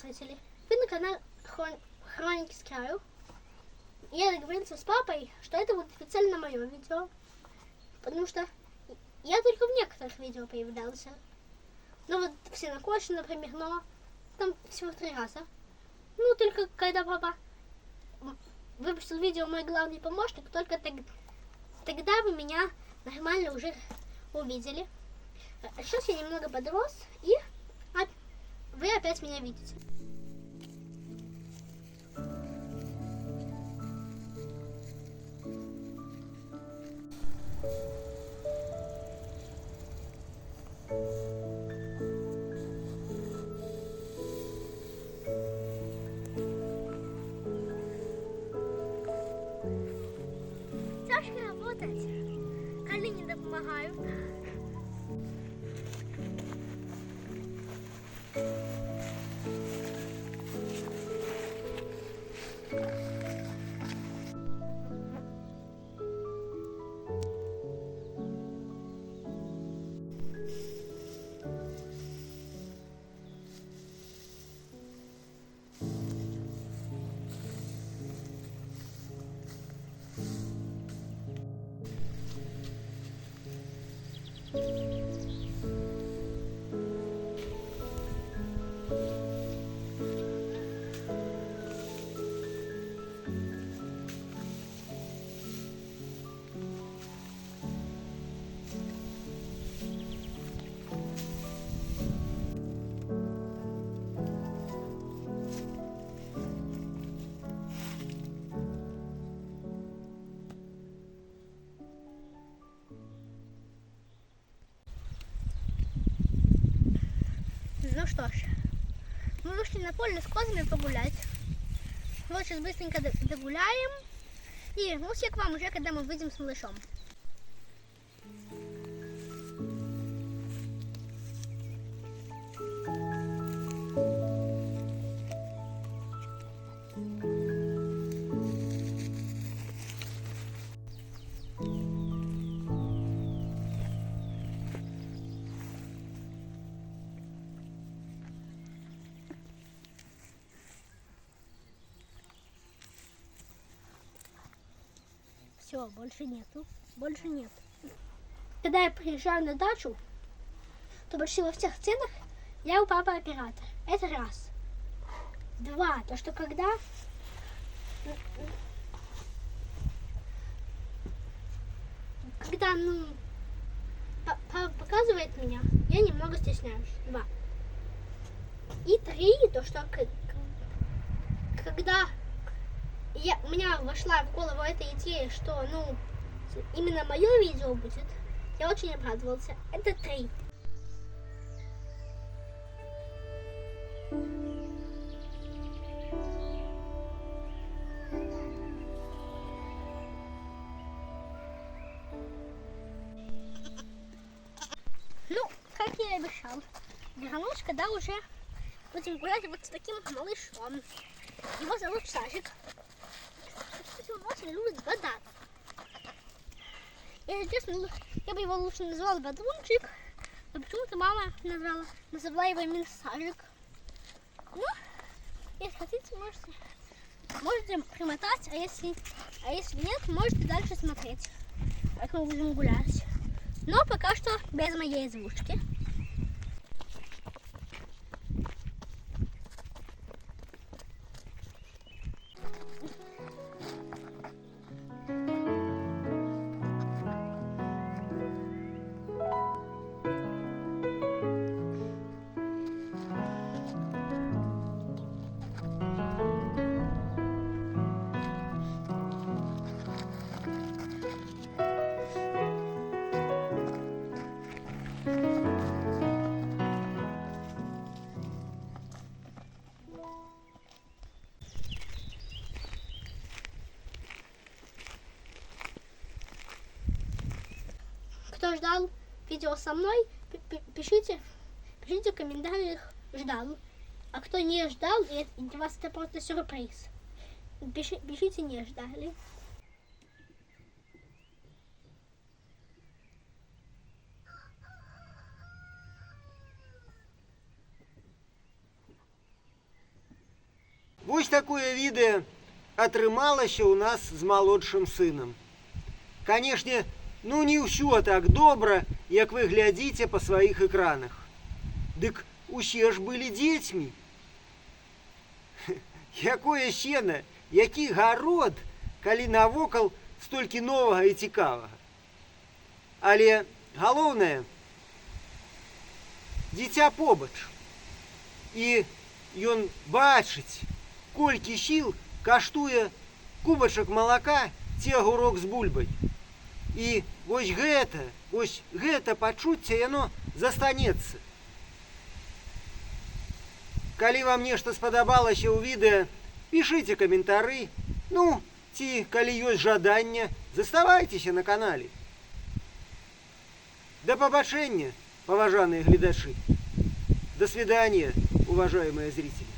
зрители! Вы на канале Хроники с краю. Я договорился с папой, что это будет специально мое видео, потому что я только в некоторых видео появлялся. Ну вот все на Коше, например, но там всего 3 раза. Ну только когда папа выпустил видео «Мой главный помощник», только тогда вы меня нормально уже увидели. Сейчас я немного подрос, и вы опять меня видите. Тяжко работать, колени не помогают. Ну что ж, мы вышли на поле с козами погулять. Вот сейчас быстренько догуляем и вернусь к вам уже, когда мы выйдем с малышом. Все, больше нету. Когда я приезжаю на дачу, то почти во всех сценах я у папы оператор. Это раз. 2. То, что когда папа показывает меня, я немного стесняюсь. 2. И 3. То, что когда у меня вошла в голову эта идея, что именно мое видео будет, я очень обрадовался. Это 3. Ну, как я и обещал, вернусь, когда уже будем гулять вот с таким малышом. Его зовут Сажик. Он очень любит бодаться. Если честно, я бы его лучше назвала Бодрунчик, но почему-то мама назвала его именно Сажик. Ну, если хотите, можете примотать, а если нет, можете дальше смотреть, как мы будем гулять. Но пока что без моей озвучки. Кто ждал видео со мной, пишите в комментариях «ждал». А кто не ждал, и для вас это просто сюрприз, пишите «не ждали». Вось такое відэа атрымалася ў нас з малодшым сынам. Канешне, не ўсё так добра, як вы глядзіце па сваіх экранах. Дык усе ж былі дзецьмі. Якое сена, які гарод, калі навокал столькі новага і цікавага. Але галоўнае, дзіця побач. І ён бачыць, колькі сіл каштуе кубачак малака ці агурок з бульбай. І вось гэта пачуцце яно застанецца. Калі вам нешта спадабалася ў відэа, пішыце каментары. Ці калі ёсць жаданне, заставайцеся на канале. До побачення, поважанные глядачи. До свидания, уважаемые зрители.